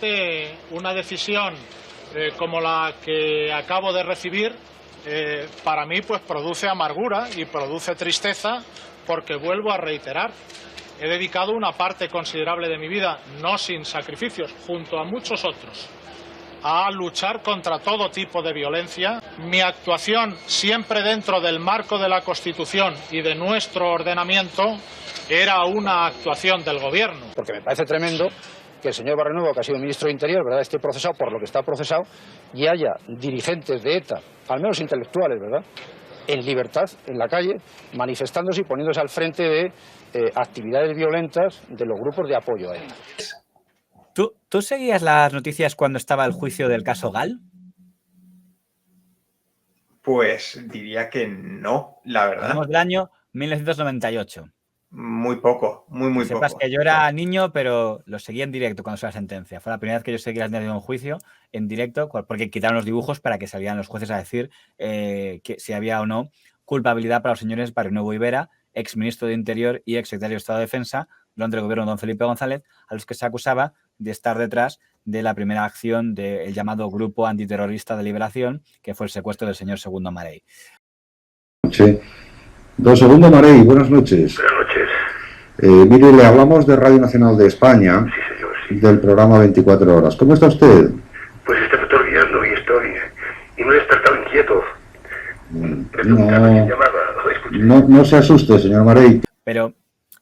Evidentemente, una decisión como la que acabo de recibir, para mí pues produce amargura y produce tristeza, porque vuelvo a reiterar, he dedicado una parte considerable de mi vida, no sin sacrificios, junto a muchos otros, a luchar contra todo tipo de violencia. Mi actuación, siempre dentro del marco de la Constitución y de nuestro ordenamiento, era una actuación del Gobierno. Porque me parece tremendo que el señor Barrionuevo, que ha sido ministro de Interior, ¿verdad?, esté procesado por lo que está procesado, y haya dirigentes de ETA, al menos intelectuales, ¿verdad?, en libertad, en la calle, manifestándose y poniéndose al frente de actividades violentas de los grupos de apoyo a ETA. ¿Tú seguías las noticias cuando estaba el juicio del caso Gal? Pues diría que no, la verdad. Hablamos del año 1998. Muy poco, muy que sepas poco. que yo era niño, pero lo seguía en directo cuando salió la sentencia. Fue la primera vez que yo seguí las noticias de un juicio en directo, porque quitaron los dibujos para que salieran los jueces a decir que si había o no culpabilidad para los señores Barrionuevo y Vera, exministro de Interior y exsecretario de Estado de Defensa durante el gobierno de don Felipe González, a los que se acusaba de estar detrás de la primera acción del llamado Grupo Antiterrorista de Liberación, que fue el secuestro del señor Segundo Marey. Sí. Don Segundo Marey, buenas noches. Buenas noches. Mire, le hablamos de Radio Nacional de España, Sí, señor, sí. del programa 24 horas. ¿Cómo está usted? Pues está guiando y no he despertado inquieto. Me preguntaba quién llamaba. No se asuste, señor Marey. Pero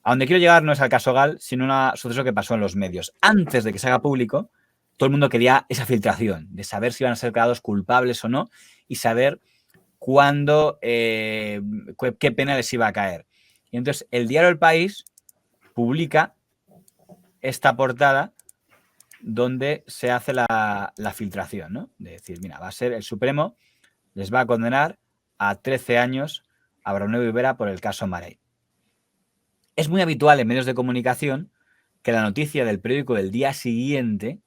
a donde quiero llegar no es al caso Gal, sino a un suceso que pasó en los medios. Antes de que se haga público, todo el mundo quería esa filtración, de saber si iban a ser declarados culpables o no y saber cuándo, qué pena les iba a caer. Y entonces el diario El País publica esta portada donde se hace la filtración, ¿no? De decir, mira, va a ser el Supremo, les va a condenar a 13 años a Barrionuevo y Vera por el caso Marey. Es muy habitual en medios de comunicación que la noticia del periódico del día siguiente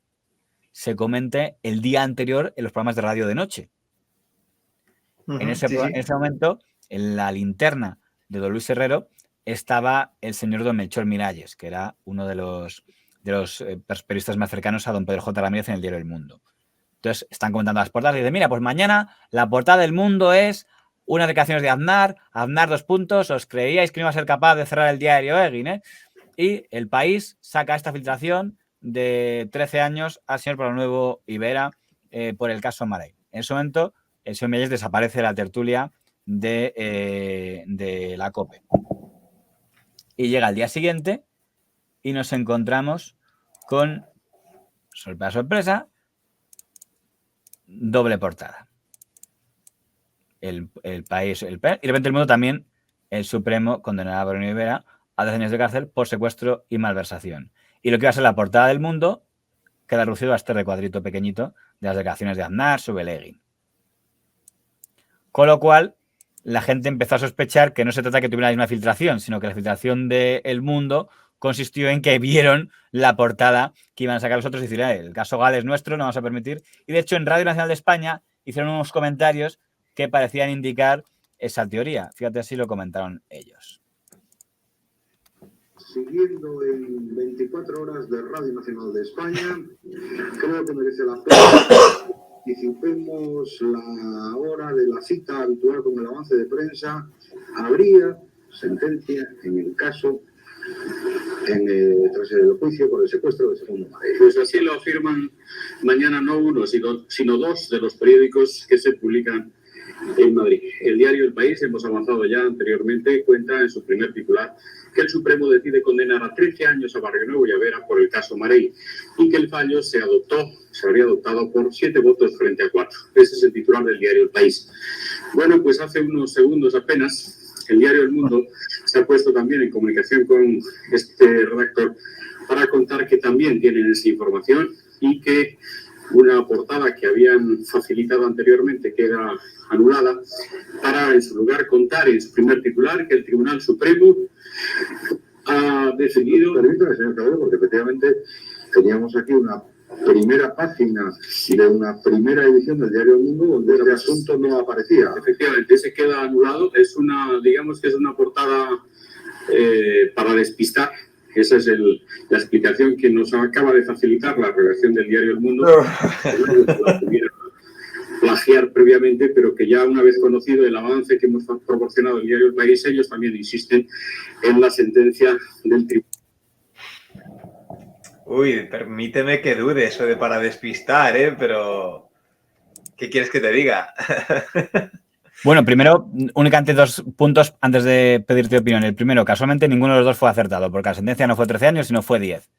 se comente el día anterior en los programas de radio de noche. En ese momento, en la linterna de don Luis Herrero, estaba el señor don Melchor Miralles, que era uno de los periodistas más cercanos a don Pedro J. Ramírez en el diario El Mundo. Entonces, están comentando las portadas y dicen, mira, pues mañana la portada del Mundo es unas declaraciones de Aznar, 2 puntos, os creíais que no iba a ser capaz de cerrar el diario Egin, ¿eh? Y El País saca esta filtración de 13 años al señor Barrionuevo y Vera por el caso Marey. En ese momento, el señor Miralles desaparece de la tertulia de la COPE. Y llega el día siguiente y nos encontramos con, sorpresa, doble portada. El País, y de repente El Mundo también, el Supremo condenará a Barrionuevo y Vera a 10 años de cárcel por secuestro y malversación. Y lo que iba a ser la portada del Mundo queda reducido a este recuadrito pequeñito de las declaraciones de Aznar sobre el Egin. Con lo cual, la gente empezó a sospechar que no se trata de que tuviera la misma filtración, sino que la filtración de El Mundo consistió en que vieron la portada que iban a sacar los otros y decir, el caso Gal es nuestro, no vamos a permitir. Y de hecho, en Radio Nacional de España hicieron unos comentarios que parecían indicar esa teoría. Fíjate, así lo comentaron ellos. Siguiendo en 24 horas de Radio Nacional de España, creo que merece la pena. Anticipemos la hora de la cita habitual con el avance de prensa. Habría sentencia en el caso, tras el juicio por el secuestro de Segundo Marey. Pues así lo afirman mañana no uno, sino 2 de los periódicos que se publican en Madrid. El diario El País, hemos avanzado ya anteriormente, cuenta en su primer titular que el Supremo decide condenar a 13 años a Barrionuevo y a Vera por el caso Marey y que el fallo se habría adoptado por 7 votos frente a 4. Ese es el titular del diario El País. Bueno, pues hace unos segundos apenas, el diario El Mundo se ha puesto también en comunicación con este redactor para contar que también tienen esa información y que una portada que habían facilitado anteriormente queda anulada para, en su lugar, contar en su primer titular que el Tribunal Supremo ha decidido... Permítame, señor Cabello, porque efectivamente teníamos aquí una primera página de una primera edición del diario El Mundo donde este asunto no aparecía. Efectivamente, ese queda anulado. Es digamos que es una portada para despistar Esa es la explicación que nos acaba de facilitar la redacción del diario El Mundo. La pudiera plagiar previamente, pero que ya una vez conocido el avance que hemos proporcionado el diario El País, ellos también insisten en la sentencia del tribunal. Uy, permíteme que dude eso de para despistar, pero ¿qué quieres que te diga? Bueno, primero, únicamente 2 puntos antes de pedirte opinión. El primero, casualmente ninguno de los dos fue acertado, porque la sentencia no fue 13 años, sino fue 10.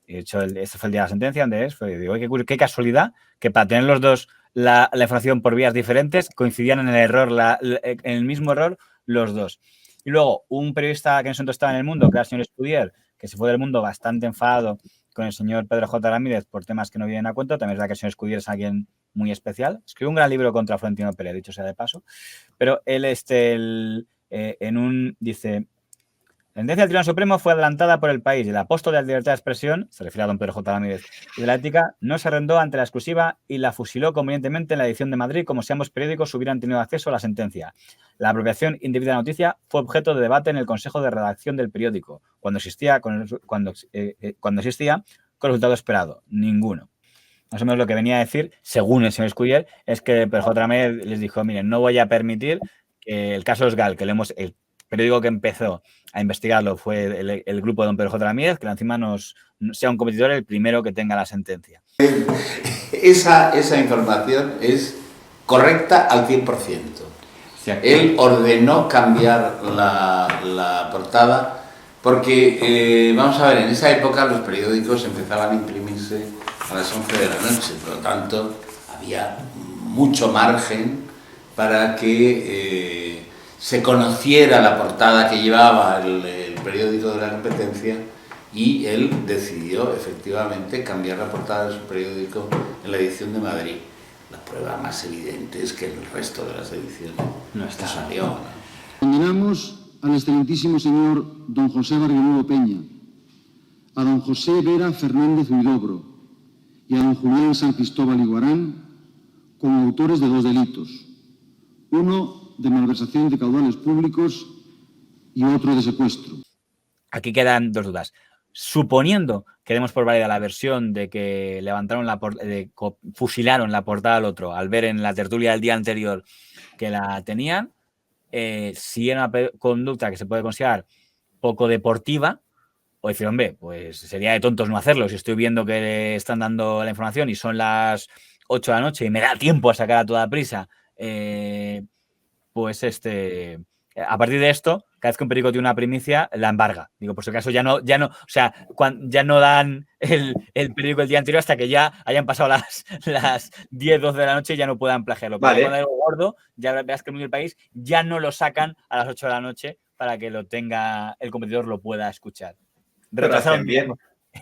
De hecho, este fue el día de la sentencia, donde es, digo, qué casualidad que para tener los dos la información por vías diferentes coincidían en el error, en el mismo error los dos. Y luego, un periodista que en ese momento estaba en El Mundo, que era el señor Escudier, que se fue del Mundo bastante enfadado con el señor Pedro J. Ramírez por temas que no vienen a cuento. También es verdad que el señor Escudier es alguien muy especial. Escribió un gran libro contra Florentino Pérez, dicho sea de paso. Pero él dice... La sentencia del Tribunal Supremo fue adelantada por el país y el apóstol de la libertad de expresión, se refiere a don Pedro J. Ramírez, y de la ética, no se arrendó ante la exclusiva y la fusiló convenientemente en la edición de Madrid como si ambos periódicos hubieran tenido acceso a la sentencia. La apropiación indebida de la noticia fue objeto de debate en el Consejo de Redacción del periódico, cuando existía con resultado esperado, ninguno. Más o menos lo que venía a decir, según el señor Escudier, es que Pedro J. Ramírez les dijo, miren, no voy a permitir que el caso Osgal, que el periódico que empezó a investigarlo fue el grupo de don Pedro J. Ramírez, que encima sea un competidor el primero que tenga la sentencia. Esa información es correcta al 100%. Él ordenó cambiar la portada porque, vamos a ver, en esa época los periódicos empezaban a imprimirse a las 11 de la noche, por lo tanto había mucho margen para que se conociera la portada que llevaba el periódico de la competencia, y él decidió efectivamente cambiar la portada de su periódico en la edición de Madrid. La prueba más evidente es que en el resto de las ediciones no salió, ¿no? Condenamos al excelentísimo señor don José Barrionuevo Peña, a don José Vera Fernández Huidobro y a don Julián San Cristóbal Iguarán como autores de 2 delitos. Uno de malversación de caudales públicos y otro de secuestro. Aquí quedan 2 dudas. Suponiendo que demos por válida la versión de que fusilaron la portada al otro al ver en la tertulia del día anterior que la tenían, si era una conducta que se puede considerar poco deportiva, o decir, hombre, pues sería de tontos no hacerlo si estoy viendo que le están dando la información y son las 8 de la noche y me da tiempo a sacar a toda prisa, pues a partir de esto, cada vez que un periódico tiene una primicia, la embarga. Digo, por si acaso ya no, o sea, ya no dan el periódico el día anterior hasta que ya hayan pasado las 10, 12 de la noche y ya no puedan plagiarlo. Pero cuando hay algo gordo, ya verás que en el país ya no lo sacan a las 8 de la noche para que lo tenga, el competidor lo pueda escuchar. Retrasaron bien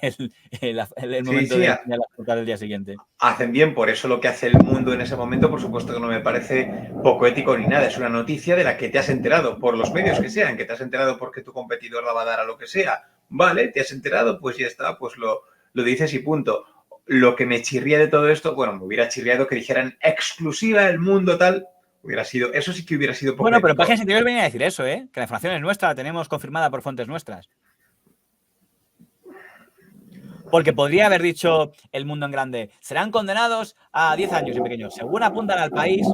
el momento de la portada del día siguiente. Hacen bien, por eso lo que hace El Mundo en ese momento, por supuesto que no me parece poco ético ni nada. Es una noticia de la que te has enterado por los medios que sean, que te has enterado porque tu competidor la va a dar a lo que sea. Vale, te has enterado, pues ya está, pues lo dices y punto. Lo que me chirría de todo esto, bueno, me hubiera chirriado que dijeran exclusiva El Mundo tal, hubiera sido, eso sí que hubiera sido poco Bueno, pero ético. páginas anteriores venían a decir eso, que la información es nuestra, la tenemos confirmada por fuentes nuestras. Porque podría haber dicho El Mundo en grande, serán condenados a 10 años y pequeños. Según apuntan al país,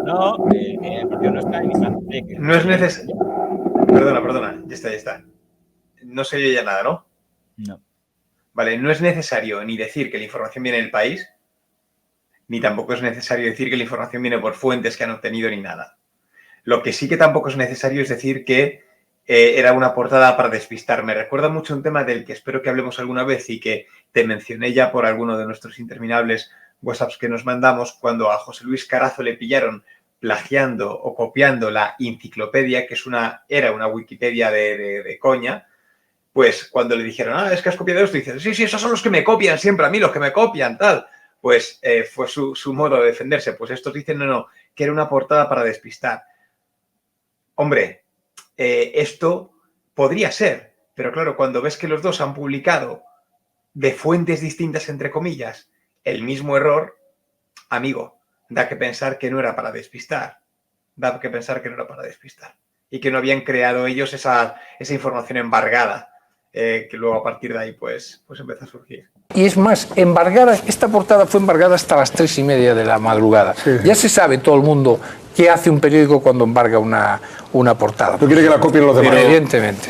no, el partido no está en No es necesario. Perdona, ya está. No se oye ya nada, ¿no? No. Vale, no es necesario ni decir que la información viene del país, ni tampoco es necesario decir que la información viene por fuentes que han obtenido ni nada. Lo que sí que tampoco es necesario es decir que era una portada para despistar. Me recuerda mucho un tema del que espero que hablemos alguna vez y que te mencioné ya por alguno de nuestros interminables WhatsApps que nos mandamos, cuando a José Luis Carazo le pillaron plagiando o copiando la enciclopedia, que era una Wikipedia de coña. Pues cuando le dijeron, es que has copiado esto, dices, sí, esos son los que me copian siempre a mí, los que me copian, tal. Pues fue su modo de defenderse. Pues estos dicen, no, que era una portada para despistar. Hombre, esto podría ser, pero claro, cuando ves que los dos han publicado de fuentes distintas, entre comillas, el mismo error, amigo, da que pensar que no era para despistar. Y que no habían creado ellos esa información embargada. que luego a partir de ahí pues empezó a surgir. Y es más, embargada, esta portada fue embargada hasta las 3:30 de la madrugada. Sí. Ya se sabe todo el mundo qué hace un periódico cuando embarga una portada. ¿Tú quieres que la copien los demás? Evidentemente.